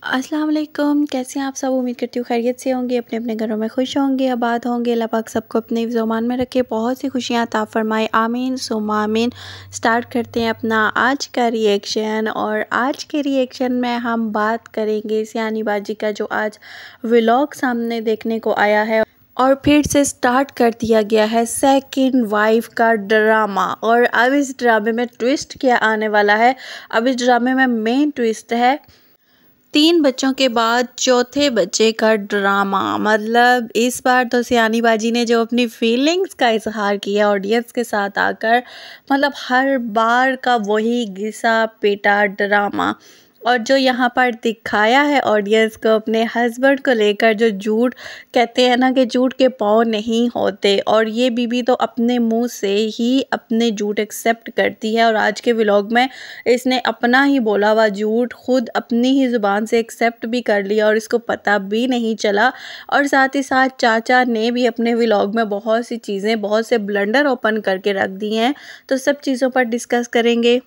अस्सलाम वालेकुम, कैसे हैं आप सब। उम्मीद करती हूँ खैरियत से होंगे, अपने अपने घरों में खुश होंगे, आबाद होंगे। अल्लाह पाक सबको अपने ज़ुबान में रखे, बहुत सी खुशियाँ अता फरमाए, आमीन सुम्मा आमीन। स्टार्ट करते हैं अपना आज का रिएक्शन। और आज के रिएक्शन में हम बात करेंगे सियानी बाजी का, जो आज व्लॉग सामने देखने को आया है और फिर से स्टार्ट कर दिया गया है सेकंड वाइफ का ड्रामा। और अब इस ड्रामे में ट्विस्ट क्या आने वाला है, अब इस ड्रामे में मेन ट्विस्ट है 3 बच्चों के बाद चौथे बच्चे का ड्रामा। मतलब इस बार तो सियानी बाजी ने जो अपनी फीलिंग्स का इजहार किया ऑडियंस के साथ आकर, मतलब हर बार का वही घिसा पिटा ड्रामा। और जो यहाँ पर दिखाया है ऑडियंस को अपने हस्बैंड को लेकर, जो झूठ कहते हैं ना कि झूठ के पाँव नहीं होते, और ये बीबी तो अपने मुंह से ही अपने झूठ एक्सेप्ट करती है। और आज के व्लॉग में इसने अपना ही बोला हुआ झूठ खुद अपनी ही ज़ुबान से एक्सेप्ट भी कर लिया और इसको पता भी नहीं चला। और साथ ही साथ चाचा ने भी अपने व्लॉग में बहुत सी चीज़ें, बहुत से ब्लंडर ओपन करके रख दिए हैं, तो सब चीज़ों पर डिस्कस करेंगे।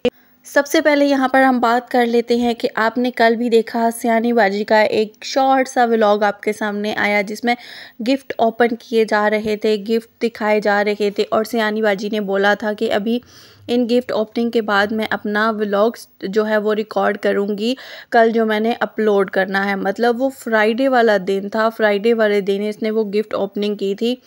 सबसे पहले यहाँ पर हम बात कर लेते हैं कि आपने कल भी देखा सियानी बाजी का एक शॉर्ट सा व्लॉग आपके सामने आया, जिसमें गिफ्ट ओपन किए जा रहे थे, गिफ्ट दिखाए जा रहे थे। और सियानी बाजी ने बोला था कि अभी इन गिफ्ट ओपनिंग के बाद मैं अपना व्लॉग जो है वो रिकॉर्ड करूँगी, कल जो मैंने अपलोड करना है। मतलब वो फ्राइडे वाला दिन था, फ्राइडे वाले दिन इसने वो गिफ्ट ओपनिंग की थी,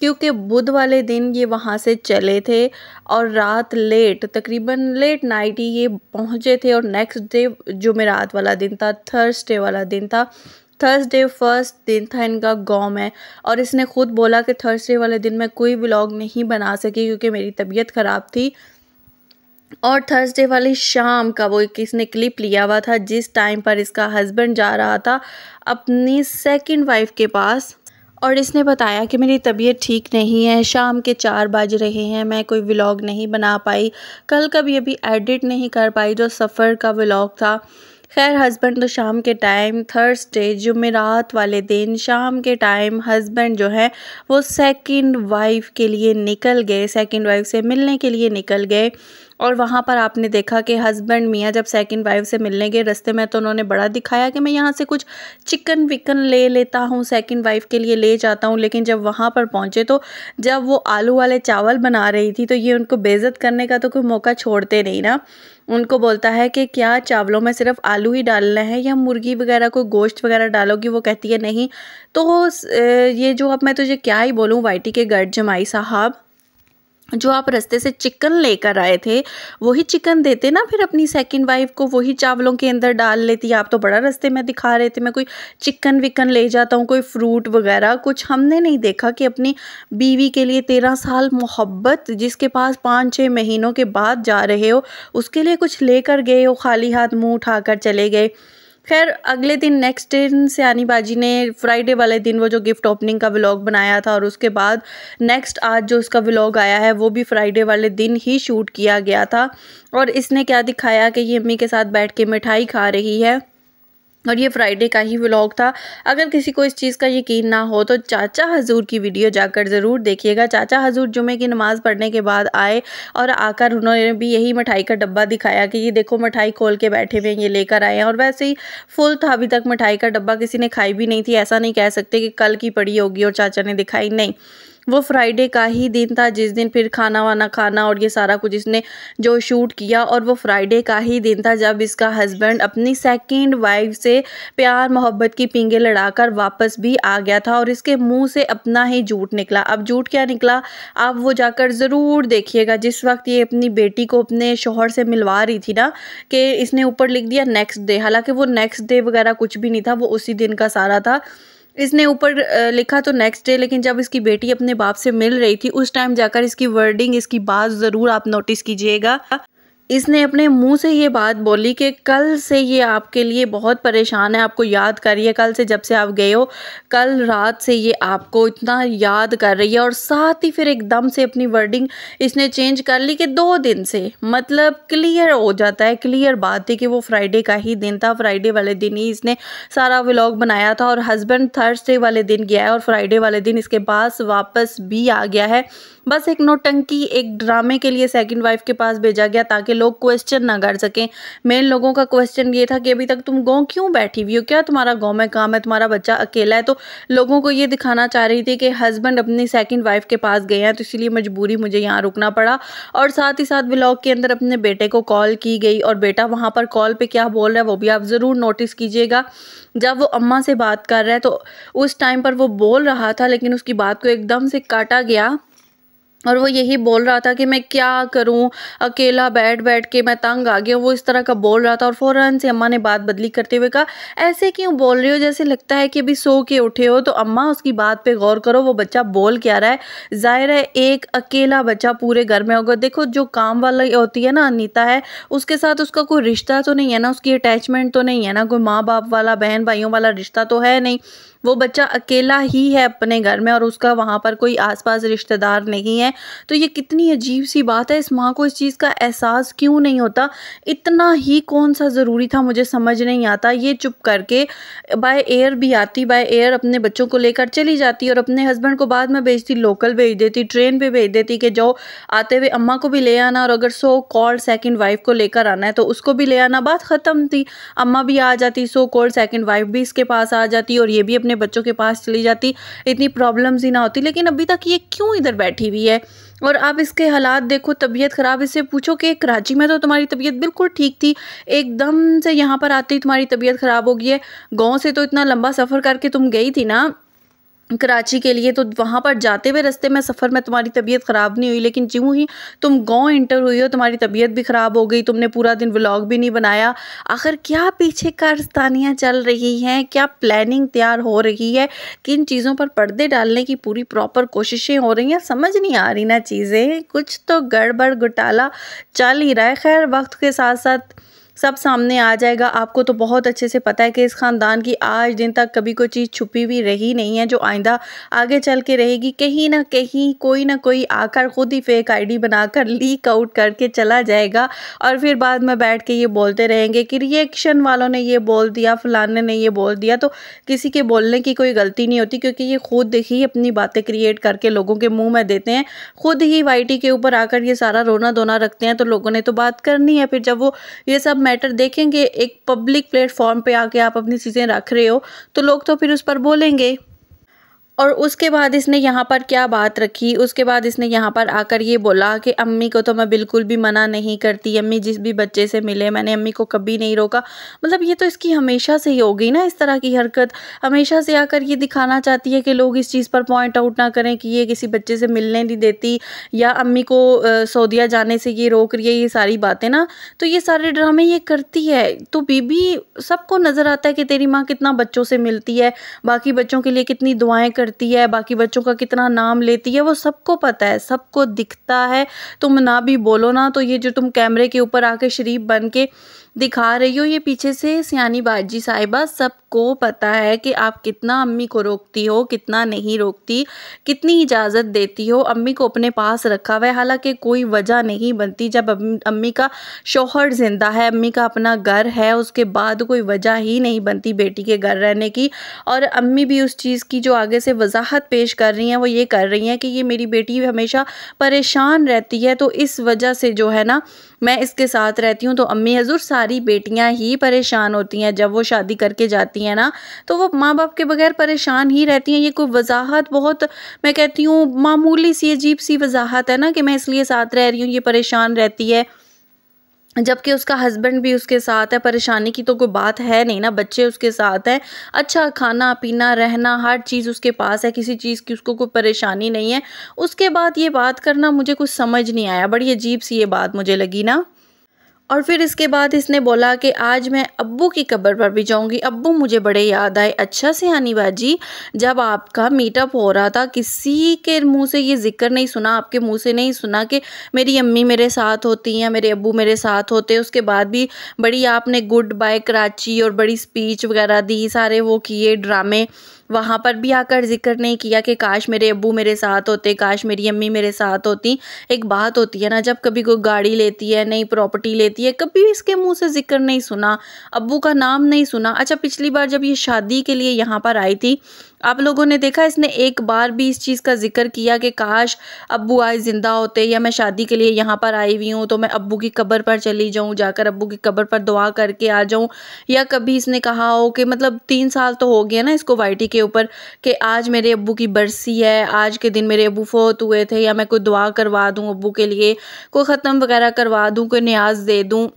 क्योंकि बुध वाले दिन ये वहाँ से चले थे और रात लेट, तकरीबन लेट नाइट ही ये पहुँचे थे। और नेक्स्ट डे जुमेरात वाला दिन था, थर्सडे वाला दिन था, थर्सडे फर्स्ट दिन था इनका गाँव में। और इसने खुद बोला कि थर्सडे वाले दिन मैं कोई व्लॉग नहीं बना सकी क्योंकि मेरी तबीयत ख़राब थी। और थर्सडे वाली शाम का वो किसने क्लिप लिया हुआ था, जिस टाइम पर इसका हस्बैंड जा रहा था अपनी सेकंड वाइफ के पास, और इसने बताया कि मेरी तबीयत ठीक नहीं है, शाम के 4 बज रहे हैं, मैं कोई व्लॉग नहीं बना पाई, कल का भी अभी एडिट नहीं कर पाई जो सफ़र का व्लॉग था। खैर हस्बैंड तो शाम के टाइम, थर्सडे जुमेरात वाले दिन शाम के टाइम हस्बैंड जो है वो सेकंड वाइफ के लिए निकल गए, सेकंड वाइफ से मिलने के लिए निकल गए। और वहाँ पर आपने देखा कि हस्बैंड मियाँ जब सेकंड वाइफ से मिलने गए, रास्ते में तो उन्होंने बड़ा दिखाया कि मैं यहाँ से कुछ चिकन विकन ले लेता हूँ, सेकंड वाइफ के लिए ले जाता हूँ। लेकिन जब वहाँ पर पहुँचे तो जब वो आलू वाले चावल बना रही थी तो ये उनको बेइज्जत करने का तो कोई मौका छोड़ते नहीं ना। उनको बोलता है कि क्या चावलों में सिर्फ आलू ही डालना है या मुर्गी वगैरह को गोश्त वगैरह डालोगी। वो कहती है नहीं। तो ये जो, अब मैं तुझे क्या ही बोलूँ वाइटी के गर्द जमाई साहब, जो आप रास्ते से चिकन लेकर आए थे वही चिकन देते ना फिर अपनी सेकंड वाइफ को, वही चावलों के अंदर डाल लेती। आप तो बड़ा रास्ते में दिखा रहे थे मैं कोई चिकन विकन ले जाता हूँ, कोई फ्रूट वगैरह कुछ हमने नहीं देखा कि अपनी बीवी के लिए 13 साल मोहब्बत, जिसके पास 5-6 महीनों के बाद जा रहे हो, उसके लिए कुछ लेकर गए हो, खाली हाथ मुँह उठाकर चले गए। खैर अगले दिन नेक्स्ट दिन सियानी बाजी ने फ्राइडे वाले दिन वो जो गिफ्ट ओपनिंग का व्लॉग बनाया था, और उसके बाद नेक्स्ट आज जो उसका व्लॉग आया है वो भी फ्राइडे वाले दिन ही शूट किया गया था। और इसने क्या दिखाया कि ये अम्मी के साथ बैठ के मिठाई खा रही है, और ये फ्राइडे का ही व्लॉग था। अगर किसी को इस चीज़ का यकीन ना हो तो चाचा हजूर की वीडियो जाकर ज़रूर देखिएगा। चाचा हजूर जुमे की नमाज़ पढ़ने के बाद आए और आकर उन्होंने भी यही मिठाई का डब्बा दिखाया कि ये देखो मिठाई खोल के बैठे हुए हैं, ये लेकर आए हैं। और वैसे ही फुल था, अभी तक मिठाई का डब्बा किसी ने खाई भी नहीं थी। ऐसा नहीं कह सकते कि कल की पड़ी होगी और चाचा ने दिखाई, नहीं, वो फ्राइडे का ही दिन था जिस दिन फिर खाना वाना खाना और ये सारा कुछ इसने जो शूट किया। और वो फ्राइडे का ही दिन था जब इसका हस्बैंड अपनी सेकंड वाइफ से प्यार मोहब्बत की पींगे लड़ाकर वापस भी आ गया था, और इसके मुंह से अपना ही झूठ निकला। अब झूठ क्या निकला आप वो जाकर ज़रूर देखिएगा। जिस वक्त ये अपनी बेटी को अपने शोहर से मिलवा रही थी ना, कि इसने ऊपर लिख दिया नेक्स्ट डे, हालांकि वो नेक्स्ट डे वगैरह कुछ भी नहीं था, वो उसी दिन का सारा था। इसने ऊपर लिखा तो नेक्स्ट डे, लेकिन जब इसकी बेटी अपने बाप से मिल रही थी उस टाइम जाकर इसकी वर्डिंग, इसकी बात ज़रूर आप नोटिस कीजिएगा। इसने अपने मुंह से ये बात बोली कि कल से ये आपके लिए बहुत परेशान है, आपको याद कर रही है, कल से जब से आप गए हो कल रात से ये आपको इतना याद कर रही है। और साथ ही फिर एकदम से अपनी वर्डिंग इसने चेंज कर ली कि 2 दिन से, मतलब क्लियर हो जाता है, क्लियर बात थी कि वो फ्राइडे का ही दिन था। फ्राइडे वाले दिन ही इसने सारा व्लॉग बनाया था, और हस्बैंड थर्सडे वाले दिन गया है और फ्राइडे वाले दिन इसके पास वापस भी आ गया है। बस एक नौटंकी, एक ड्रामे के लिए सेकंड वाइफ के पास भेजा गया ताकि कि लोग क्वेश्चन ना कर सकें। मेन लोगों का क्वेश्चन ये था कि अभी तक तुम गाँव क्यों बैठी हुई हो, क्या तुम्हारा गाँव में काम है, तुम्हारा बच्चा अकेला है। तो लोगों को ये दिखाना चाह रही थी कि हस्बैंड अपनी सेकंड वाइफ के पास गए हैं, तो इसीलिए मजबूरी मुझे यहाँ रुकना पड़ा। और साथ ही साथ व्लॉग के अंदर अपने बेटे को कॉल की गई और बेटा वहाँ पर कॉल पे क्या बोल रहा है वो भी आप ज़रूर नोटिस कीजिएगा। जब वो अम्मा से बात कर रहा है तो उस टाइम पर वो बोल रहा था, लेकिन उसकी बात को एकदम से काटा गया और वो यही बोल रहा था कि मैं क्या करूं, अकेला बैठ बैठ के मैं तंग आ गया। वो इस तरह का बोल रहा था और फ़ौरन से अम्मा ने बात बदली करते हुए कहा, ऐसे क्यों बोल रही हो, जैसे लगता है कि अभी सो के उठे हो। तो अम्मा उसकी बात पे गौर करो, वो बच्चा बोल क्या रहा है। ज़ाहिर है एक अकेला बच्चा पूरे घर में होगा। देखो जो काम वाला होती है ना, अनीता है, उसके साथ उसका कोई रिश्ता तो नहीं है ना, उसकी अटैचमेंट तो नहीं है ना, कोई माँ बाप वाला बहन भाइयों वाला रिश्ता तो है नहीं। वो बच्चा अकेला ही है अपने घर में और उसका वहाँ पर कोई आसपास रिश्तेदार नहीं है। तो ये कितनी अजीब सी बात है, इस माँ को इस चीज़ का एहसास क्यों नहीं होता। इतना ही कौन सा ज़रूरी था, मुझे समझ नहीं आता। ये चुप करके बाय एयर भी आती, बाय एयर अपने बच्चों को लेकर चली जाती और अपने हस्बैंड को बाद में भेजती, लोकल भेज देती, ट्रेन पे भेज देती कि जाओ आते हुए अम्मा को भी ले आना, और अगर सो कॉल्ड सेकंड वाइफ को लेकर आना है तो उसको भी ले आना। बात ख़त्म थी, अम्मा भी आ जाती, सो कॉल्ड सेकंड वाइफ भी इसके पास आ जाती और ये भी अपने बच्चों के पास चली जाती, इतनी प्रॉब्लम्स ही ना होती। लेकिन अभी तक ये क्यों इधर बैठी हुई है। और अब इसके हालात देखो, तबीयत ख़राब, इससे पूछो कि कराची में तो तुम्हारी तबीयत बिल्कुल ठीक थी, एकदम से यहाँ पर आते ही तुम्हारी तबीयत ख़राब हो गई है। गाँव से तो इतना लंबा सफ़र करके तुम गई थी ना कराची के लिए, तो वहाँ पर जाते हुए रास्ते में सफ़र में तुम्हारी तबीयत ख़राब नहीं हुई, लेकिन ज्यों ही तुम गाँव इंटर हुई हो तुम्हारी तबीयत भी ख़राब हो गई, तुमने पूरा दिन व्लॉग भी नहीं बनाया। आखिर क्या पीछे कारस्तानियाँ चल रही हैं, क्या प्लानिंग तैयार हो रही है, किन चीज़ों पर पर्दे डालने की पूरी प्रॉपर कोशिशें हो रही हैं, समझ नहीं आ रही ना चीज़ें। कुछ तो गड़बड़ घोटाला चल ही रहा है। खैर वक्त के साथ साथ सब सामने आ जाएगा। आपको तो बहुत अच्छे से पता है कि इस ख़ानदान की आज दिन तक कभी कोई चीज़ छुपी हुई रही नहीं है, जो आइंदा आगे चल के रहेगी। कहीं ना कहीं कोई ना कोई आकर खुद ही फेक आईडी बनाकर लीक आउट करके चला जाएगा और फिर बाद में बैठ के ये बोलते रहेंगे कि रिएक्शन वालों ने ये बोल दिया, फलाने ने ये बोल दिया। तो किसी के बोलने की कोई गलती नहीं होती, क्योंकि ये खुद ही अपनी बातें क्रिएट करके लोगों के मुँह में देते हैं, खुद ही वाईटी के ऊपर आकर ये सारा रोना धोना रखते हैं। तो लोगों ने तो बात करनी है। फिर जब वो ये सब मैटर देखेंगे, एक पब्लिक प्लेटफॉर्म पे आके आप अपनी चीज़ें रख रहे हो, तो लोग तो फिर उस पर बोलेंगे। और उसके बाद इसने यहाँ पर क्या बात रखी, उसके बाद इसने यहाँ पर आकर ये बोला कि अम्मी को तो मैं बिल्कुल भी मना नहीं करती, अम्मी जिस भी बच्चे से मिले मैंने अम्मी को कभी नहीं रोका। मतलब ये तो इसकी हमेशा से ही हो गई ना इस तरह की हरकत। हमेशा से आकर ये दिखाना चाहती है कि लोग इस चीज़ पर पॉइंट आउट ना करें कि ये किसी बच्चे से मिलने नहीं देती या अम्मी को सऊदीया जाने से ये रोक रही है, ये सारी बातें ना। तो ये सारे ड्रामे ये करती है। तो बीबी सबको नज़र आता है कि तेरी माँ कितना बच्चों से मिलती है, बाकी बच्चों के लिए कितनी दुआएं करती है, बाकी बच्चों का कितना नाम लेती है, वो सबको पता है, सबको दिखता है। तुम ना भी बोलो ना, तो ये जो तुम कैमरे के ऊपर आके शरीफ बन के दिखा रही हो, ये पीछे से सियानी बाजी साहिबा सबको पता है कि आप कितना अम्मी को रोकती हो, कितना नहीं रोकती, कितनी इजाज़त देती हो। अम्मी को अपने पास रखा हुआ है, हालांकि कोई वजह नहीं बनती। जब अम्मी का शौहर जिंदा है, अम्मी का अपना घर है, उसके बाद कोई वजह ही नहीं बनती बेटी के घर रहने की। और अम्मी भी उस चीज़ की जो आगे से वजाहत पेश कर रही हैं वो ये कर रही हैं कि ये मेरी बेटी हमेशा परेशान रहती है, तो इस वजह से जो है ना मैं इसके साथ रहती हूँ। तो अम्मी हजूर सारी बेटियां ही परेशान होती हैं, जब वो शादी करके जाती हैं ना तो वो माँ बाप के बगैर परेशान ही रहती हैं। ये कोई वजाहत बहुत, मैं कहती हूँ मामूली सी अजीब सी वजाहत है ना कि मैं इसलिए साथ रह रही हूँ, ये परेशान रहती है, जबकि उसका हस्बैंड भी उसके साथ है। परेशानी की तो कोई बात है नहीं ना, बच्चे उसके साथ हैं, अच्छा खाना पीना रहना हर चीज़ उसके पास है, किसी चीज़ की उसको कोई परेशानी नहीं है। उसके बाद ये बात करना मुझे कुछ समझ नहीं आया, बड़ी अजीब सी ये बात मुझे लगी ना। और फिर इसके बाद इसने बोला कि आज मैं अब्बू की कब्र पर भी जाऊंगी, अब्बू मुझे बड़े याद आए। अच्छा सियानी बाजी, जब आपका मीटअप हो रहा था किसी के मुंह से ये जिक्र नहीं सुना, आपके मुंह से नहीं सुना कि मेरी अम्मी मेरे साथ होती हैं, मेरे अब्बू मेरे साथ होते। उसके बाद भी बड़ी आपने गुड बाय कराची और बड़ी स्पीच वगैरह दी, सारे वो किए ड्रामे, वहाँ पर भी आकर जिक्र नहीं किया कि काश मेरे अब्बू मेरे साथ होते, काश मेरी अम्मी मेरे साथ होती। एक बात होती है ना, जब कभी कोई गाड़ी लेती है, नई प्रॉपर्टी लेती देती है, कभी इसके मुँह से ज़िक्र नहीं सुना, अब्बू का नाम नहीं सुना। अच्छा, पिछली बार जब ये शादी के लिए यहाँ पर आई थी, आप लोगों ने देखा इसने एक बार भी इस चीज़ का ज़िक्र किया कि काश अब्बू आज ज़िंदा होते, या मैं शादी के लिए यहाँ पर आई हुई हूँ तो मैं अब्बू की कब्र पर चली जाऊँ, जाकर अब्बू की कब्र पर दुआ करके आ जाऊँ। या कभी इसने कहा हो कि मतलब 3 साल तो हो गया ना इसको वाइटी के ऊपर, कि आज मेरे अब्बू की बरसी है, आज के दिन मेरे अब्बू फौत हुए थे, या मैं कोई दुआ करवा दूँ अब्बू के लिए, कोई ख़त्म वगैरह करवा दूँ, कोई न्याज दे दूँ।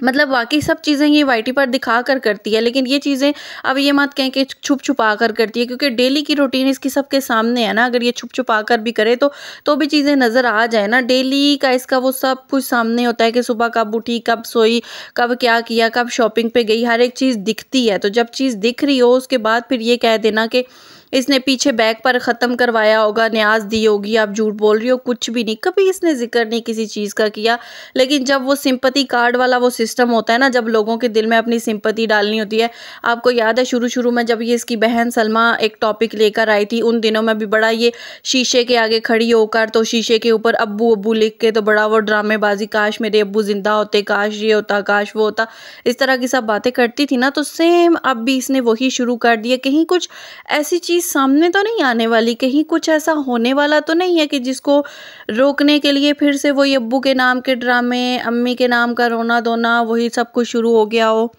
मतलब वाक़ई सब चीज़ें ये वाईटी पर दिखा कर करती है, लेकिन ये चीज़ें अब ये मत कहें कि छुप-छुपा कर करती है, क्योंकि डेली की रूटीन इसकी सबके सामने है ना। अगर ये छुप-छुपा कर भी करे तो भी चीज़ें नज़र आ जाए ना। डेली का इसका वो सब कुछ सामने होता है कि सुबह कब उठी, कब सोई, कब क्या किया, कब शॉपिंग पे गई, हर एक चीज़ दिखती है। तो जब चीज़ दिख रही हो उसके बाद फिर ये कह देना कि इसने पीछे बैग पर ख़त्म करवाया होगा, न्याज़ दी होगी, आप झूठ बोल रही हो, कुछ भी नहीं। कभी इसने ज़िक्र नहीं किसी चीज़ का किया। लेकिन जब वो सिंपैथी कार्ड वाला वो सिस्टम होता है ना, जब लोगों के दिल में अपनी सिंपैथी डालनी होती है, आपको याद है शुरू-शुरू में जब ये इसकी बहन सलमा एक टॉपिक लेकर आई थी, उन दिनों में भी बड़ा ये शीशे के आगे खड़ी होकर तो शीशे के ऊपर अब्बू अब्बू लिख के तो बड़ा वो ड्रामेबाजी, काश मेरे अब्बू ज़िंदा होते, काश ये होता, काश वो होता, इस तरह की सब बातें करती थी ना। तो सेम अब भी इसने वही शुरू कर दिया। कहीं कुछ ऐसी चीज़ सामने तो नहीं आने वाली, कहीं कुछ ऐसा होने वाला तो नहीं है कि जिसको रोकने के लिए फिर से वही अब्बू के नाम के ड्रामे, अम्मी के नाम का रोना धोना, वही सब कुछ शुरू हो गया हो।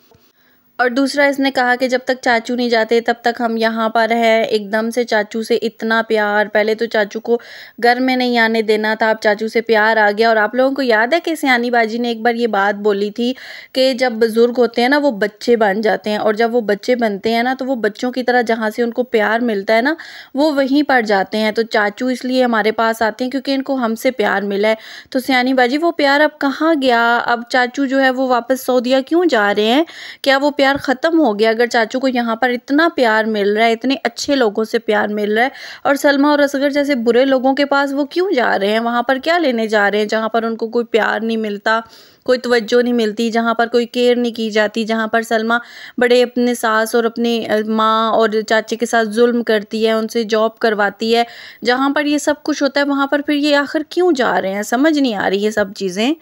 और दूसरा इसने कहा कि जब तक चाचू नहीं जाते तब तक हम यहाँ पर हैं। एकदम से चाचू से इतना प्यार, पहले तो चाचू को घर में नहीं आने देना था, अब चाचू से प्यार आ गया। और आप लोगों को याद है कि सयानी बाजी ने एक बार ये बात बोली थी कि जब बुज़ुर्ग होते हैं ना वो बच्चे बन जाते हैं, और जब वो बच्चे बनते हैं ना तो वो बच्चों की तरह जहाँ से उनको प्यार मिलता है ना वो वहीं पर जाते हैं। तो चाचू इसलिए हमारे पास आते हैं क्योंकि इनको हमसे प्यार मिला है। तो सयानी बाजी वो प्यार अब कहाँ गया? अब चाचू जो है वो वापस सऊदीया क्यों जा रहे हैं? क्या वो प्यार ख़त्म हो गया? अगर चाचू को यहाँ पर इतना प्यार मिल रहा है, इतने अच्छे लोगों से प्यार मिल रहा है, और सलमा और असगर जैसे बुरे लोगों के पास वो क्यों जा रहे हैं? वहाँ पर क्या लेने जा रहे हैं जहाँ पर उनको कोई प्यार नहीं मिलता, कोई तवज्जो नहीं मिलती, जहाँ पर कोई केयर नहीं की जाती, जहाँ पर सलमा बड़े अपने सास और अपने माँ और चाचे के साथ जुल्म करती है, उनसे जॉब करवाती है, जहाँ पर ये सब कुछ होता है वहाँ पर फिर ये आखिर क्यों जा रहे हैं? समझ नहीं आ रही ये सब चीज़ें।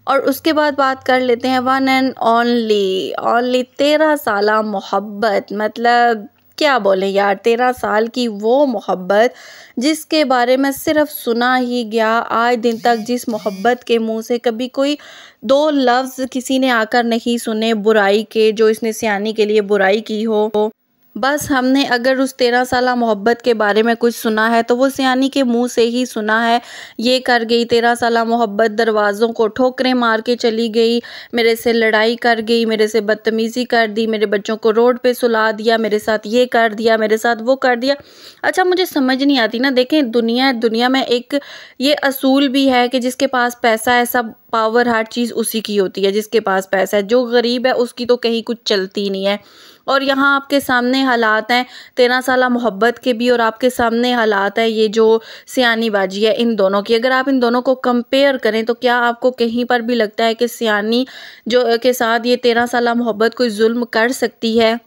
और उसके बाद बात कर लेते हैं वन एंड ओनली 13 साला मोहब्बत। मतलब क्या बोले यार, 13 साल की वो मोहब्बत जिसके बारे में सिर्फ सुना ही गया, आज दिन तक जिस मोहब्बत के मुंह से कभी कोई 2 लफ्ज़ किसी ने आकर नहीं सुने बुराई के, जो इसने सयानी के लिए बुराई की हो। बस हमने अगर उस 13 साला मोहब्बत के बारे में कुछ सुना है तो वो सयानी के मुंह से ही सुना है। ये कर गई 13 साला मोहब्बत, दरवाज़ों को ठोकरें मार के चली गई, मेरे से लड़ाई कर गई, मेरे से बदतमीज़ी कर दी, मेरे बच्चों को रोड पे सुला दिया, मेरे साथ ये कर दिया, मेरे साथ वो कर दिया। अच्छा, मुझे समझ नहीं आती ना, देखें दुनिया में एक ये असूल भी है कि जिसके पास पैसा है, सब पावर हर चीज़ उसी की होती है जिसके पास पैसा है। जो गरीब है उसकी तो कहीं कुछ चलती नहीं है। और यहाँ आपके सामने हालात हैं 13 साला मोहब्बत के भी, और आपके सामने हालात है ये जो सयानी बाजी है इन दोनों की। अगर आप इन दोनों को कंपेयर करें तो क्या आपको कहीं पर भी लगता है कि सयानी जो के साथ ये 13 साला मोहब्बत कोई जुल्म कर सकती है?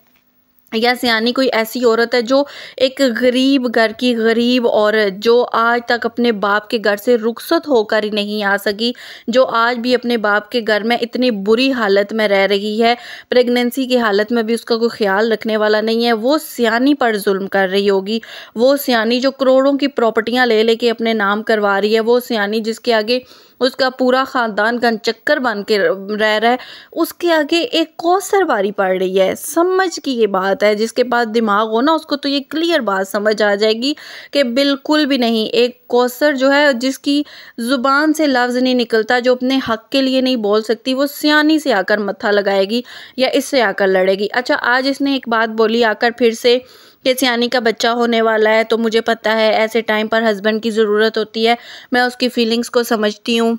या सयानी कोई ऐसी औरत है जो एक गरीब घर की गरीब औरत, जो आज तक अपने बाप के घर से रुखसत होकर ही नहीं आ सकी, जो आज भी अपने बाप के घर में इतनी बुरी हालत में रह रही है, प्रेगनेंसी की हालत में भी उसका कोई ख्याल रखने वाला नहीं है, वो सयानी पर जुल्म कर रही होगी? वो सयानी जो करोड़ों की प्रॉपर्टियां ले लेके अपने नाम करवा रही है, वो सयानी जिसके आगे उसका पूरा ख़ानदान गनचक्कर बन के रह रहा है, उसके आगे एक कौसर बारी पड़ रही है। समझ की ये बात है, जिसके पास दिमाग हो ना उसको तो ये क्लियर बात समझ आ जाएगी कि बिल्कुल भी नहीं। एक कौसर जो है जिसकी ज़ुबान से लफ्ज़ नहीं निकलता, जो अपने हक़ के लिए नहीं बोल सकती, वो सयानी से आकर मत्था लगाएगी या इससे आकर लड़ेगी। अच्छा, आज इसने एक बात बोली आकर फिर से कि सयानी का बच्चा होने वाला है, तो मुझे पता है ऐसे टाइम पर हस्बैंड की ज़रूरत होती है, मैं उसकी फीलिंग्स को समझती हूँ,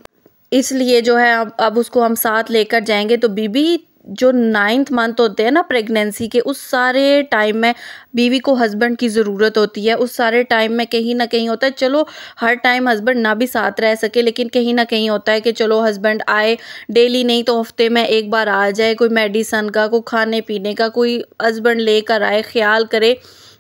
इसलिए जो है अब उसको हम साथ लेकर जाएंगे। तो बीबी जो 9th मंथ होते हैं ना प्रेगनेंसी के, उस सारे टाइम में बीवी को हस्बैंड की ज़रूरत होती है। उस सारे टाइम में कहीं ना कहीं होता है, चलो हर टाइम हस्बैंड ना भी साथ रह सके, लेकिन कहीं ना कहीं होता है कि चलो हस्बैंड आए, डेली नहीं तो हफ्ते में एक बार आ जाए, कोई मेडिसन का, कोई खाने पीने का, कोई हस्बैंड लेकर आए, ख्याल करे।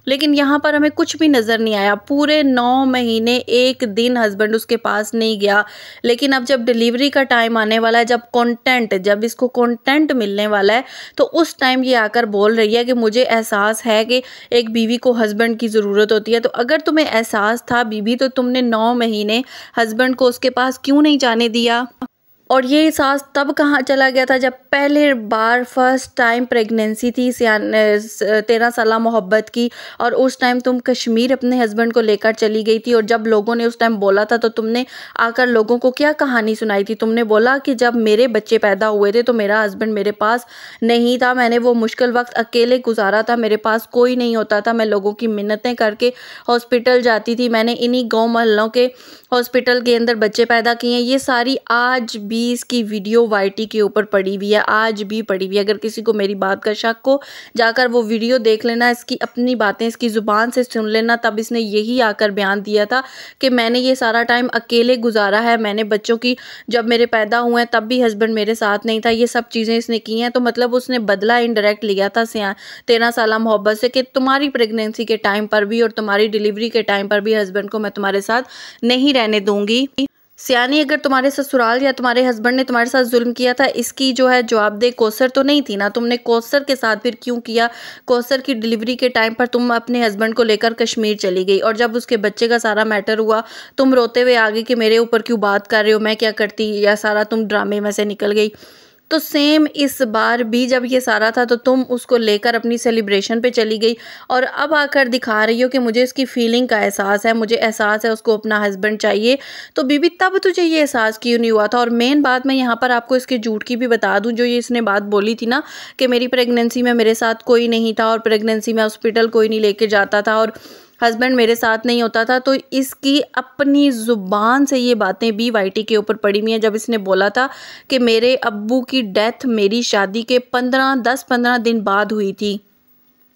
लेकिन यहाँ पर हमें कुछ भी नज़र नहीं आया। पूरे 9 महीने 1 दिन हस्बैंड उसके पास नहीं गया। लेकिन अब जब डिलीवरी का टाइम आने वाला है, जब इसको कंटेंट मिलने वाला है, तो उस टाइम ये आकर बोल रही है कि मुझे एहसास है कि एक बीवी को हस्बैंड की ज़रूरत होती है। तो अगर तुम्हें एहसास था बीवी, तो तुमने 9 महीने हस्बैंड को उसके पास क्यों नहीं जाने दिया? और ये एहसास तब कहाँ चला गया था, जब पहले बार फर्स्ट टाइम प्रेगनेंसी थी 13 साल मोहब्बत की, और उस टाइम तुम कश्मीर अपने हस्बैंड को लेकर चली गई थी। और जब लोगों ने उस टाइम बोला था, तो तुमने आकर लोगों को क्या कहानी सुनाई थी? तुमने बोला कि जब मेरे बच्चे पैदा हुए थे तो मेरा हस्बैंड मेरे पास नहीं था, मैंने वो मुश्किल वक्त अकेले गुजारा था, मेरे पास कोई नहीं होता था, मैं लोगों की मिन्नतें करके हॉस्पिटल जाती थी, मैंने इन्हीं गाँव मोहल्लों के हॉस्पिटल के अंदर बच्चे पैदा किए हैं। ये सारी आज भी इसकी वीडियो वाईटी के ऊपर पड़ी हुई है, आज भी पड़ी हुई है। अगर किसी को मेरी बात का शक हो, जाकर वो वीडियो देख लेना, इसकी अपनी बातें इसकी ज़ुबान से सुन लेना। तब इसने यही आकर बयान दिया था कि मैंने ये सारा टाइम अकेले गुजारा है, मैंने बच्चों की जब मेरे पैदा हुए हैं तब भी हस्बैंड मेरे साथ नहीं था, ये सब चीज़ें इसने की हैं। तो मतलब उसने बदला इनडायरेक्ट लिया था 13 साल मोहब्बत से, कि तुम्हारी प्रेगनेंसी के टाइम पर भी और तुम्हारी डिलीवरी के टाइम पर भी हस्बैंड को मैं तुम्हारे साथ नहीं रहने दूंगी। सियानी, अगर तुम्हारे ससुराल या तुम्हारे हस्बैंड ने तुम्हारे साथ जुल्म किया था, इसकी जो है जवाबदेह कौसर तो नहीं थी ना? तुमने कौसर के साथ फिर क्यों किया? कौसर की डिलीवरी के टाइम पर तुम अपने हस्बैंड को लेकर कश्मीर चली गई, और जब उसके बच्चे का सारा मैटर हुआ, तुम रोते हुए आ गई कि मेरे ऊपर क्यों बात कर रहे हो, मैं क्या करती, या सारा तुम ड्रामे में से निकल गई। तो सेम इस बार भी जब ये सारा था, तो तुम उसको लेकर अपनी सेलिब्रेशन पे चली गई, और अब आकर दिखा रही हो कि मुझे इसकी फीलिंग का एहसास है, मुझे एहसास है उसको अपना हस्बैंड चाहिए। तो बीबी, तब तुझे ये एहसास क्यों नहीं हुआ था? और मेन बात मैं यहाँ पर आपको इसके झूठ की भी बता दूँ, जो ये इसने बात बोली थी ना कि मेरी प्रेगनेंसी में मेरे साथ कोई नहीं था, और प्रेगनेंसी में हॉस्पिटल कोई नहीं लेके जाता था, और हस्बैंड मेरे साथ नहीं होता था। तो इसकी अपनी ज़ुबान से ये बातें भी वाईटी के ऊपर पड़ी हुई हैं, जब इसने बोला था कि मेरे अब्बू की डेथ मेरी शादी के 10-15 दिन बाद हुई थी।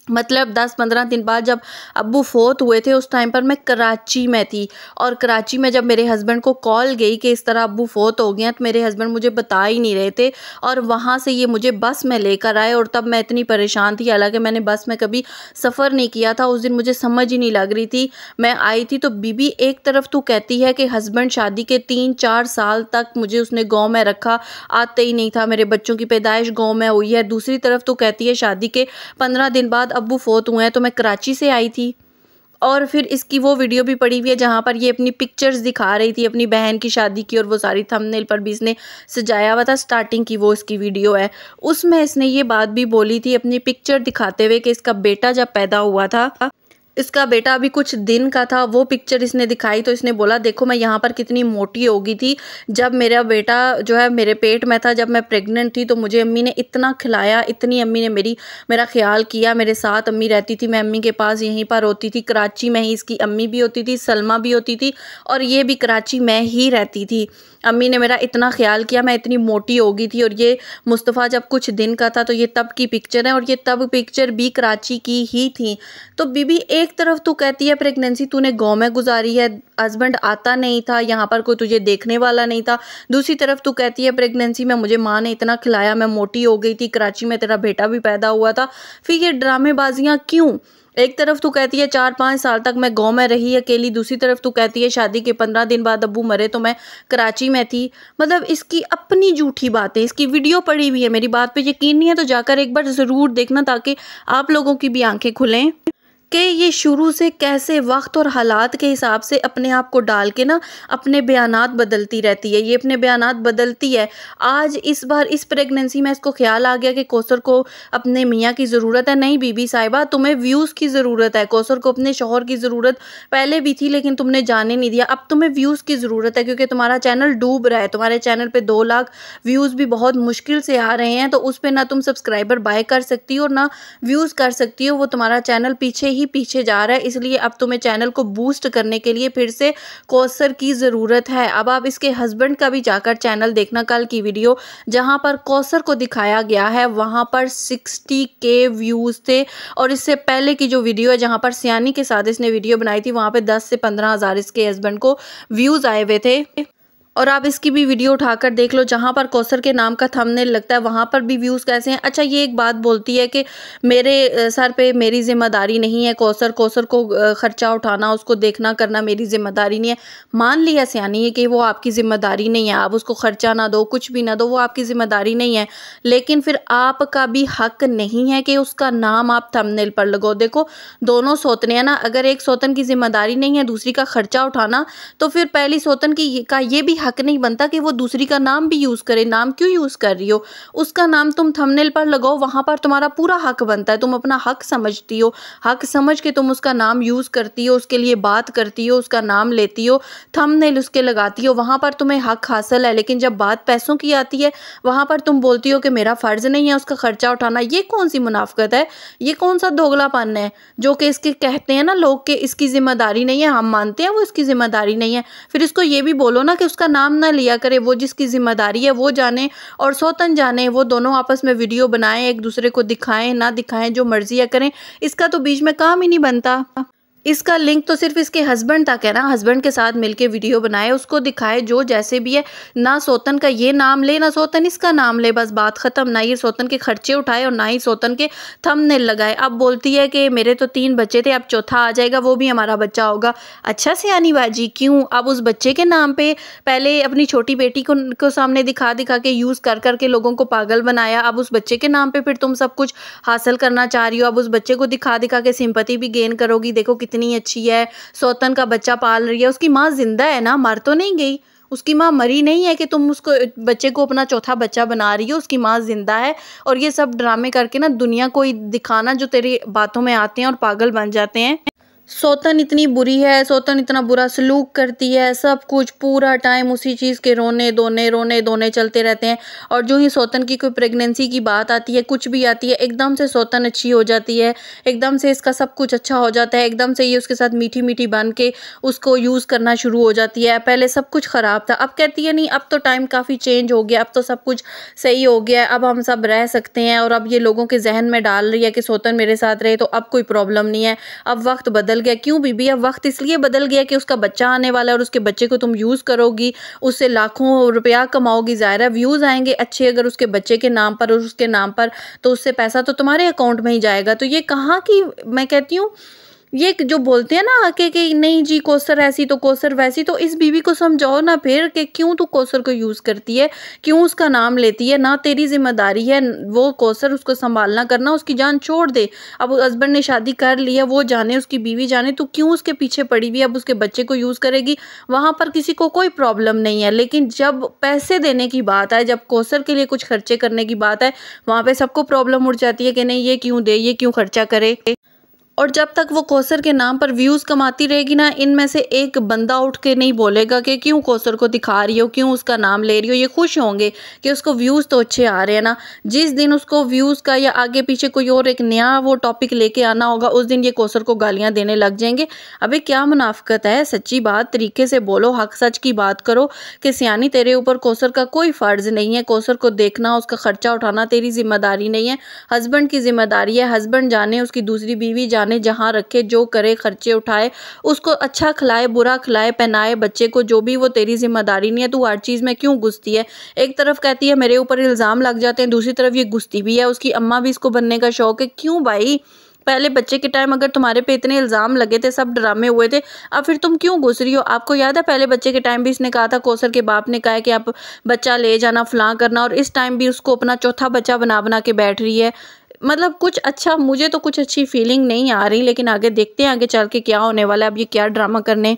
मतलब 10-15 दिन बाद जब अब्बू फोत हुए थे, उस टाइम पर मैं कराची में थी, और कराची में जब मेरे हस्बैंड को कॉल गई कि इस तरह अब्बू फोत हो गए हैं, तो मेरे हस्बैंड मुझे बता ही नहीं रहे थे, और वहाँ से ये मुझे बस में लेकर आए। और तब मैं इतनी परेशान थी, हालांकि मैंने बस में कभी सफ़र नहीं किया था, उस दिन मुझे समझ ही नहीं लग रही थी, मैं आई थी। तो बीबी, एक तरफ तू कहती है कि हस्बैंड शादी के 3-4 साल तक मुझे उसने गाँव में रखा, आते ही नहीं था, मेरे बच्चों की पैदाइश गाँव में हुई है। दूसरी तरफ तू कहती है शादी के 15 दिन बाद अब्बू फोत हुए हैं, तो मैं कराची से आई थी। और फिर इसकी वो वीडियो भी पड़ी हुई है जहाँ पर ये अपनी पिक्चर्स दिखा रही थी अपनी बहन की शादी की, और वो सारी थंबनेल पर भी इसने सजाया हुआ था। स्टार्टिंग की वो इसकी वीडियो है, उसमें इसने ये बात भी बोली थी अपनी पिक्चर दिखाते हुए कि इसका बेटा जब पैदा हुआ था, इसका बेटा अभी कुछ दिन का था, वो पिक्चर इसने दिखाई। तो इसने बोला, देखो मैं यहाँ पर कितनी मोटी हो गई थी, जब मेरा बेटा जो है मेरे पेट में था, जब मैं प्रेग्नेंट थी, तो मुझे अम्मी ने इतना खिलाया, इतनी अम्मी ने मेरा ख्याल किया, मेरे साथ अम्मी रहती थी, मैं अम्मी के पास यहीं पर होती थी, कराची में ही इसकी अम्मी भी होती थी, सलमा भी होती थी, और ये भी कराची में ही रहती थी। अम्मी ने मेरा इतना ख्याल किया, मैं इतनी मोटी हो गई थी। और ये मुस्तफ़ा जब कुछ दिन का था, तो ये तब की पिक्चर है, और ये तब पिक्चर भी कराची की ही थी। तो बीबी, एक तरफ तू कहती है प्रेगनेंसी तूने गाँव में गुजारी है, हस्बैंड आता नहीं था, यहाँ पर कोई तुझे देखने वाला नहीं था। दूसरी तरफ तू कहती है प्रेगनेंसी में मुझे माँ ने इतना खिलाया, मैं मोटी हो गई थी, कराची में तेरा बेटा भी पैदा हुआ था। फिर ये ड्रामेबाजियाँ क्यों? एक तरफ तू कहती है 4-5 साल तक मैं गाँव में रही अकेली, दूसरी तरफ तू कहती है शादी के 15 दिन बाद अब्बू मरे तो मैं कराची में थी। मतलब इसकी अपनी झूठी बातें, इसकी वीडियो पड़ी हुई है। मेरी बात पे यकीन नहीं है तो जाकर एक बार ज़रूर देखना, ताकि आप लोगों की भी आंखें खुलें कि ये शुरू से कैसे वक्त और हालात के हिसाब से अपने आप को डाल के ना अपने बयानात बदलती रहती है। ये अपने बयानात बदलती है। आज इस बार इस प्रेगनेंसी में इसको ख्याल आ गया कि कौसर को अपने मियाँ की ज़रूरत है। नहीं बीबी साहिबा, तुम्हें व्यूज़ की ज़रूरत है। कौसर को अपने शौहर की ज़रूरत पहले भी थी, लेकिन तुमने जाने नहीं दिया। अब तुम्हें व्यूज़ की ज़रूरत है, क्योंकि तुम्हारा चैनल डूब रहा है। तुम्हारे चैनल पर 2 लाख व्यूज़ भी बहुत मुश्किल से आ रहे हैं, तो उस पर ना तुम सब्सक्राइबर बाय कर सकती हो, ना व्यूज़ कर सकती हो। वो तुम्हारा चैनल पीछे जा रहा है, इसलिए अब तुम्हें चैनल को बूस्ट करने के लिए फिर से कौसर की ज़रूरत है। अब आप इसके हस्बैंड का भी जाकर चैनल देखना, कल की वीडियो जहां पर कौसर को दिखाया गया है वहां पर 60K व्यूज़ थे, और इससे पहले की जो वीडियो है जहां पर सियानी के साथ इसने वीडियो बनाई थी, वहां पे 10 से 15 हज़ार इसके हस्बैंड को व्यूज़ आए हुए थे। और आप इसकी भी वीडियो उठाकर देख लो, जहाँ पर कौसर के नाम का थंबनेल लगता है वहाँ पर भी व्यूज़ कैसे हैं। अच्छा, ये एक बात बोलती है कि मेरे सर पे मेरी ज़िम्मेदारी नहीं है, कौसर को ख़र्चा उठाना, उसको देखना करना मेरी ज़िम्मेदारी नहीं है। मान लिया सियानी है कि वो आपकी ज़िम्मेदारी नहीं है, आप उसको ख़र्चा ना दो, कुछ भी ना दो, वो आपकी ज़िम्मेदारी नहीं है, लेकिन फिर आपका भी हक़ नहीं है कि उसका नाम आप थंबनेल पर लगाओ। देखो, दोनों सौतने हैं ना, अगर एक सौतन की ज़िम्मेदारी नहीं है दूसरी का ख़र्चा उठाना, तो फिर पहली सौतन का ये भी हक नहीं बनता कि वो दूसरी का नाम भी यूज़ करे। नाम क्यों यूज़ कर रही हो? उसका नाम तुम थंबनेल पर लगाओ, वहाँ पर तुम्हारा पूरा हक बनता है। तुम अपना हक समझती हो, हक समझ के तुम उसका नाम यूज़ करती हो, उसके लिए बात करती हो, उसका नाम लेती हो, थंबनेल उसके लगाती हो, वहाँ पर तुम्हें हक हासिल है। लेकिन जब बात पैसों की आती है, वहाँ पर तुम बोलती हो कि मेरा फ़र्ज़ नहीं है उसका ख़र्चा उठाना। ये कौन सी मुनाफ़िक़त है? ये कौन सा दोगलापन है जो कि इसके कहते हैं ना लोग कि इसकी ज़िम्मेदारी नहीं है। हम मानते हैं वो इसकी ज़िम्मेदारी नहीं है, फिर इसको ये भी बोलो ना कि उसका नाम ना लिया करे। वो जिसकी ज़िम्मेदारी है वो जाने और सौतन जाने, वो दोनों आपस में वीडियो बनाएं, एक दूसरे को दिखाएं ना दिखाएं, जो मर्जी है करें, इसका तो बीच में काम ही नहीं बनता। इसका लिंक तो सिर्फ इसके हस्बैंड तक है ना, हस्बैंड के साथ मिलके वीडियो बनाए, उसको दिखाए, जो जैसे भी है, ना सौतन का ये नाम ले ना सौतन इसका नाम ले, बस बात ख़त्म। ना ये सौतन के खर्चे उठाए और ना ही सौतन के थंबनेल लगाए। अब बोलती है कि मेरे तो 3 बच्चे थे, अब चौथा आ जाएगा, वो भी हमारा बच्चा होगा। अच्छा सियानी बाजी, क्यों? अब उस बच्चे के नाम पे पहले अपनी छोटी बेटी को सामने दिखा दिखा के यूज़ कर करके लोगों को पागल बनाया, अब उस बच्चे के नाम पे फिर तुम सब कुछ हासिल करना चाह रही हो। अब उस बच्चे को दिखा दिखा के सिंपैथी भी गेन करोगी, देखो कितनी अच्छी है, सौतन का बच्चा पाल रही है। उसकी माँ जिंदा है ना, मर तो नहीं गई, उसकी माँ मरी नहीं है कि तुम उसको बच्चे को अपना चौथा बच्चा बना रही हो। उसकी माँ जिंदा है। और ये सब ड्रामे करके ना दुनिया को दिखाना जो तेरी बातों में आते हैं और पागल बन जाते हैं। सौतन इतनी बुरी है, सौतन इतना बुरा सलूक करती है, सब कुछ पूरा टाइम उसी चीज़ के रोने धोने चलते रहते हैं। और जो ही सौतन की कोई प्रेगनेंसी की बात आती है, कुछ भी आती है, एकदम से सौतन अच्छी हो जाती है, एकदम से इसका सब कुछ अच्छा हो जाता है, एकदम से ये उसके साथ मीठी मीठी बन के उसको यूज़ करना शुरू हो जाती है। पहले सब कुछ ख़राब था, अब कहती है नहीं अब तो टाइम काफ़ी चेंज हो गया, अब तो सब कुछ सही हो गया है, अब हम सब रह सकते हैं। और अब ये लोगों के जहन में डाल रही है कि सौतन मेरे साथ रहे तो अब कोई प्रॉब्लम नहीं है, अब वक्त बदल गया। क्यों बीबी? अब वक्त इसलिए बदल गया कि उसका बच्चा आने वाला है और उसके बच्चे को तुम यूज़ करोगी, उससे लाखों रुपया कमाओगी, ज़ाहिर है व्यूज़ आएंगे अच्छे अगर उसके बच्चे के नाम पर और उसके नाम पर, तो उससे पैसा तो तुम्हारे अकाउंट में ही जाएगा। तो ये कहाँ की, मैं कहती हूँ ये जो बोलते हैं ना आके कि नहीं जी कौसर ऐसी तो कौसर वैसी, तो इस बीवी को समझाओ ना फिर कि क्यों तू कौसर को यूज़ करती है, क्यों उसका नाम लेती है। ना तेरी जिम्मेदारी है वो कौसर, उसको संभालना करना, उसकी जान छोड़ दे। अब हस्बैंड ने शादी कर ली है, वो जाने, उसकी बीवी जाने, तू क्यों उसके पीछे पड़ी हुई है। अब उसके बच्चे को यूज़ करेगी, वहाँ पर किसी को कोई प्रॉब्लम नहीं है, लेकिन जब पैसे देने की बात आए, जब कौसर के लिए कुछ खर्चे करने की बात है, वहाँ पर सबको प्रॉब्लम उठ जाती है कि नहीं ये क्यों दे, ये क्यों खर्चा करे। और जब तक वो कौसर के नाम पर व्यूज़ कमाती रहेगी ना, इनमें से एक बंदा उठ के नहीं बोलेगा कि क्यों कौसर को दिखा रही हो, क्यों उसका नाम ले रही हो। ये खुश होंगे कि उसको व्यूज़ तो अच्छे आ रहे हैं ना। जिस दिन उसको व्यूज़ का या आगे पीछे कोई और एक नया वो टॉपिक लेके आना होगा, उस दिन ये कौसर को गालियाँ देने लग जाएंगे। अबे क्या मुनाफिकत है, सच्ची बात तरीके से बोलो, हक सच की बात करो कि सियानी तेरे ऊपर कौसर का कोई फ़र्ज़ नहीं है, कौसर को देखना, उसका खर्चा उठाना तेरी जिम्मेदारी नहीं है, हस्बैंड की जिम्मेदारी है। हस्बैंड जाने, उसकी दूसरी बीवी जाने, जहाँ रखे, जो करे, खर्चे उठाए, उसको अच्छा खिलाए, बुरा खिलाए, पहनाए बच्चे को, जो भी, वो तेरी जिम्मेदारी नहीं है। तू हर चीज़ में क्यों घुसती है? एक तरफ कहती है मेरे ऊपर इल्ज़ाम लग जाते हैं, दूसरी तरफ ये घुसती भी है, उसकी अम्मा भी इसको बनने का शौक है। क्यों भाई? पहले बच्चे के टाइम अगर तुम्हारे पे इतने इल्ज़ाम लगे थे, सब ड्रामे हुए थे, अब फिर तुम क्यों घुस रही हो? आपको याद है पहले बच्चे के टाइम भी इसने कहा था, कौसर के बाप ने कहा है कि आप बच्चा ले जाना, फलां करना, और इस टाइम भी उसको अपना चौथा बच्चा बना बना के बैठ रही है। मतलब कुछ अच्छा, मुझे तो कुछ अच्छी फीलिंग नहीं आ रही, लेकिन आगे देखते हैं आगे चल के क्या होने वाला है। अब ये क्या ड्रामा करने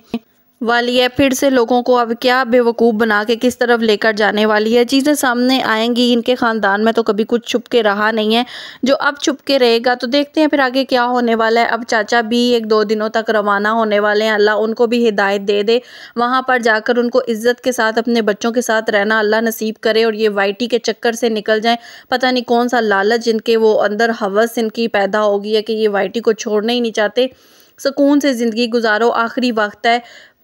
वाली है, फिर से लोगों को अब क्या बेवकूफ़ बना के किस तरफ लेकर जाने वाली है, चीज़ें सामने आएंगी। इनके ख़ानदान में तो कभी कुछ छुप के रहा नहीं है, जो अब छुप के रहेगा। तो देखते हैं फिर आगे क्या होने वाला है। अब चाचा भी 1-2 दिनों तक रवाना होने वाले हैं, अल्लाह उनको भी हिदायत दे दे, वहाँ पर जाकर उनको इज़्ज़त के साथ अपने बच्चों के साथ रहना अल्लाह नसीब करे, और ये वाईटी के चक्कर से निकल जाएँ। पता नहीं कौन सा लालच इनके वो अंदर हवस इनकी पैदा होगी है कि ये वाईटी को छोड़ना ही नहीं चाहते। सुकून से ज़िंदगी गुजारो, आखिरी वक्त है,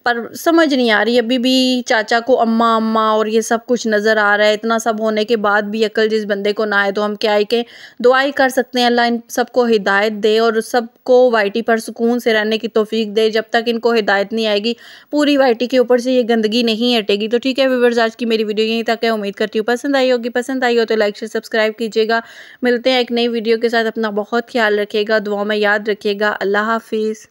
पर समझ नहीं आ रही अभी भी चाचा को अम्मा अम्मा और ये सब कुछ नज़र आ रहा है। इतना सब होने के बाद भी अकल जिस बंदे को ना आए तो हम क्या ही कहें। दुआ ही कर सकते हैं अल्लाह इन सबको हिदायत दे और सबको वाइटी पर सुकून से रहने की तौफीक दे। जब तक इनको हिदायत नहीं आएगी पूरी वाइटी के ऊपर से ये गंदगी नहीं हटेगी। तो ठीक है व्यूअर्स, आज की मेरी वीडियो यहीं तक है। उम्मीद करती हूँ पसंद आई होगी। पसंद आई हो तो लाइक शेयर सब्सक्राइब कीजिएगा। मिलते हैं एक नई वीडियो के साथ। अपना बहुत ख्याल रखिएगा, दुआ में याद रखिएगा। अल्लाह हाफिज़।